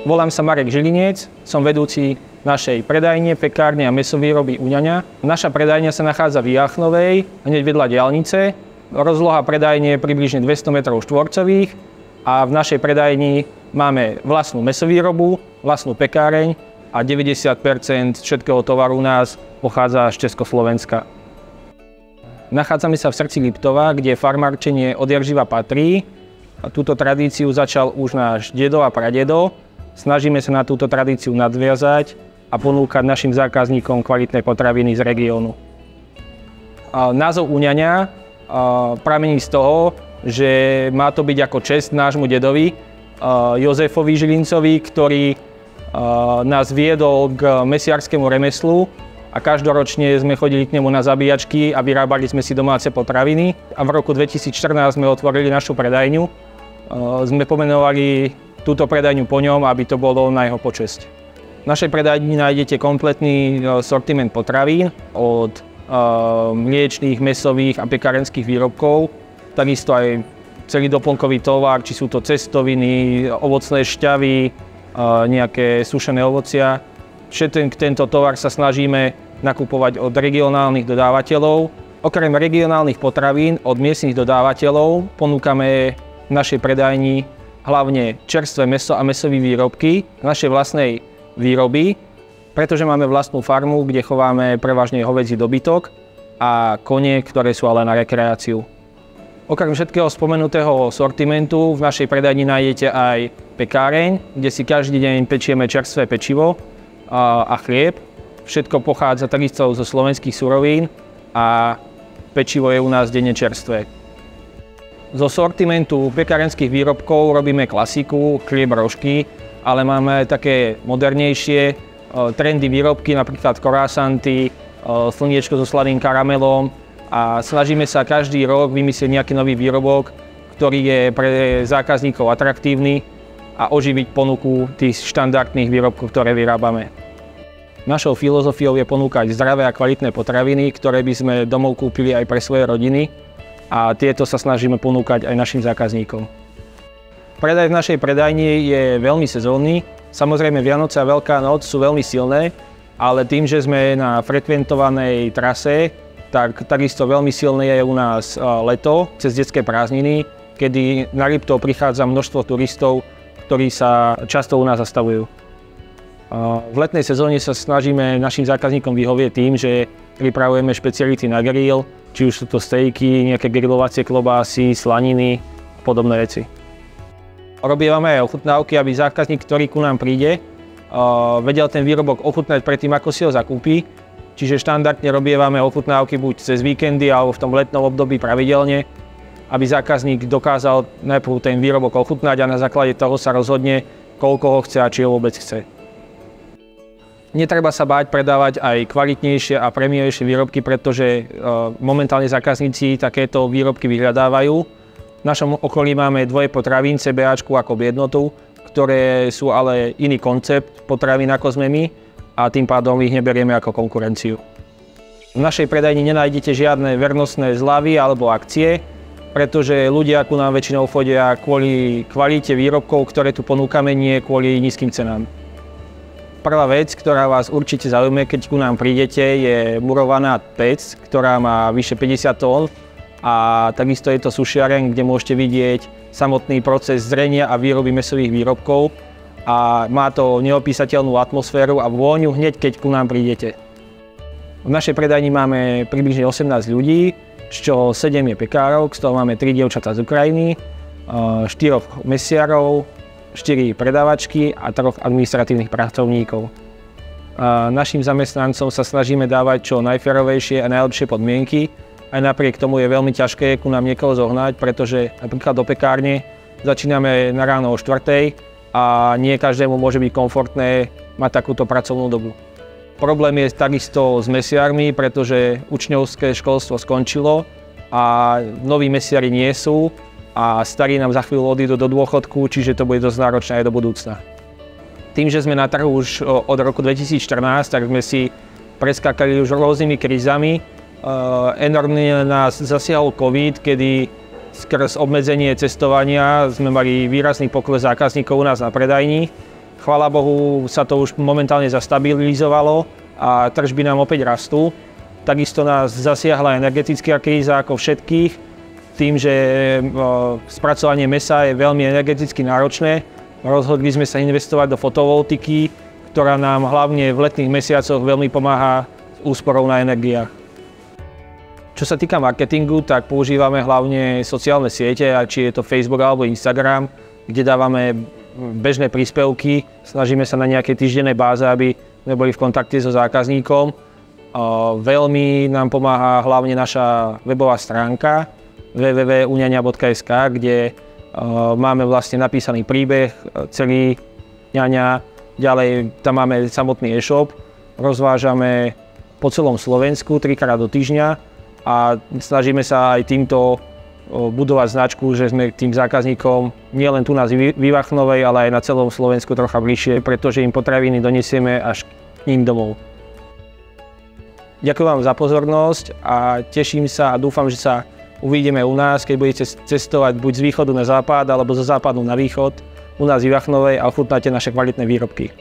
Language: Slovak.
Volám sa Marek Žiliniec, som vedúci našej predajne, pekárne a mäsovýroby Uňaňa. Naša predajňa sa nachádza v Jáchnovej, hneď vedľa diaľnice. Rozloha predajne je približne 200 m2 a v našej predajni máme vlastnú mäsovýrobu, vlastnú pekáreň a 90% všetkého tovaru u nás pochádza z Československa. Nachádzame sa v srdci Liptova, kde farmárčenie odjakživa patrí. Túto tradíciu začal už náš dedo a pradedo. Snažíme sa na túto tradíciu nadviazať a ponúkať našim zákazníkom kvalitné potraviny z regiónu. Názov Uňaňa pramení z toho, že má to byť ako česť nášmu dedovi Jozefovi Žilincovi, ktorý nás viedol k mesiarskému remeslu a každoročne sme chodili k nemu na zabíjačky a vyrábali sme si domáce potraviny. A v roku 2014 sme otvorili našu predajňu. Sme pomenovali túto predajňu po ňom, aby to bolo na jeho počesť. V našej predajni nájdete kompletný sortiment potravín od mliečnych, mäsových a pekárenských výrobkov. Takisto aj celý doplnkový tovar, či sú to cestoviny, ovocné šťavy, nejaké sušené ovocia. Všetky tento tovar sa snažíme nakupovať od regionálnych dodávateľov. Okrem regionálnych potravín od miestnych dodávateľov ponúkame v našej predajni hlavne čerstvé mäso a mäsové výrobky našej vlastnej výroby, pretože máme vlastnú farmu, kde chováme prevažne hovädzí dobytok a kone, ktoré sú ale na rekreáciu. Okrem všetkého spomenutého sortimentu v našej predajni nájdete aj pekáreň, kde si každý deň pečieme čerstvé pečivo a chlieb. Všetko pochádza takisto zo slovenských surovín a pečivo je u nás denne čerstvé. Zo sortimentu pekárenských výrobkov robíme klasiku, chlieb, rožky, ale máme také modernejšie trendy výrobky, napríklad korásanty, slniečko so sladým karamelom a snažíme sa každý rok vymyslieť nejaký nový výrobok, ktorý je pre zákazníkov atraktívny a oživiť ponuku tých štandardných výrobkov, ktoré vyrábame. Našou filozofiou je ponúkať zdravé a kvalitné potraviny, ktoré by sme domov kúpili aj pre svoje rodiny a tieto sa snažíme ponúkať aj našim zákazníkom. Predaj v našej predajni je veľmi sezónny. Samozrejme Vianoce a Veľká noc sú veľmi silné, ale tým, že sme na frekventovanej trase, tak takisto veľmi silné je u nás leto cez detské prázdniny, kedy na Liptov prichádza množstvo turistov, ktorí sa často u nás zastavujú. V letnej sezóne sa snažíme našim zákazníkom vyhovieť tým, že pripravujeme špeciality na grill, či už sú to stejky, nejaké grillovacie klobásy, slaniny a podobné veci. Robievame aj ochutnávky, aby zákazník, ktorý ku nám príde, vedel ten výrobok ochutnať predtým, ako si ho zakúpi. Čiže štandardne robievame ochutnávky buď cez víkendy alebo v tom letnom období pravidelne, aby zákazník dokázal najprv ten výrobok ochutnať a na základe toho sa rozhodne, koľko ho chce a či ho vôbec chce. Netreba sa báť predávať aj kvalitnejšie a prémiovejšie výrobky, pretože momentálne zákazníci takéto výrobky vyhľadávajú. V našom okolí máme dvoje potravín, CBAčku ako jednotu, ktoré sú ale iný koncept potravín ako sme my a tým pádom ich neberieme ako konkurenciu. V našej predajni nenájdete žiadne vernostné zľavy alebo akcie, pretože ľudia ku nám väčšinou chodia kvôli kvalite výrobkov, ktoré tu ponúkame, nie kvôli nízkym cenám. Prvá vec, ktorá vás určite zaujme, keď ku nám prídete, je murovaná pec, ktorá má vyše 50 tón a takisto je to sušiareň, kde môžete vidieť samotný proces zrenia a výroby mäsových výrobkov a má to neopísateľnú atmosféru a vôňu hneď, keď ku nám prídete. V našej predajni máme približne 18 ľudí, z čoho 7 je pekárov, z toho máme 3 dievčatá z Ukrajiny, 4 mesiarov, 4 predávačky a 3 administratívnych pracovníkov. Našim zamestnancom sa snažíme dávať čo najférovejšie a najlepšie podmienky. Aj napriek tomu je veľmi ťažké ku nám niekoho zohnať, pretože napríklad do pekárne začíname na ráno o 4:00 a nie každému môže byť komfortné mať takúto pracovnú dobu. Problém je takisto s mesiarmi, pretože učňovské školstvo skončilo a noví mesiari nie sú a starí nám za chvíľu odídu do dôchodku, čiže to bude dosť náročné aj do budúcna. Tým, že sme na trhu už od roku 2014, tak sme si preskakali už rôznymi krízami. Enormne nás zasiahol COVID, kedy skrz obmedzenie cestovania sme mali výrazný pokles zákazníkov u nás na predajni. Chvála Bohu sa to už momentálne zastabilizovalo a tržby nám opäť rastú. Takisto nás zasiahla energetická kríza ako všetkých, tým, že spracovanie mäsa je veľmi energeticky náročné. Rozhodli sme sa investovať do fotovoltiky, ktorá nám hlavne v letných mesiacoch veľmi pomáha s úsporou na energiách. Čo sa týka marketingu, tak používame hlavne sociálne siete, či je to Facebook alebo Instagram, kde dávame bežné príspevky. Snažíme sa na nejakej týždennej báze, aby sme boli v kontakte so zákazníkom. Veľmi nám pomáha hlavne naša webová stránka www.uňaňa.sk, kde máme vlastne napísaný príbeh celý ňaňa. Ďalej tam máme samotný e-shop. Rozvážame po celom Slovensku 3-krát do týždňa. A snažíme sa aj týmto budovať značku, že sme tým zákazníkom nielen tu na Vývachnovej, ale aj na celom Slovensku trocha bližšie, pretože im potraviny donesieme až k ním domov. Ďakujem vám za pozornosť a teším sa a dúfam, že sa uvidíme u nás, keď budete cestovať buď z východu na západ alebo zo západu na východ u nás v Vývachnovej a ochutnáte naše kvalitné výrobky.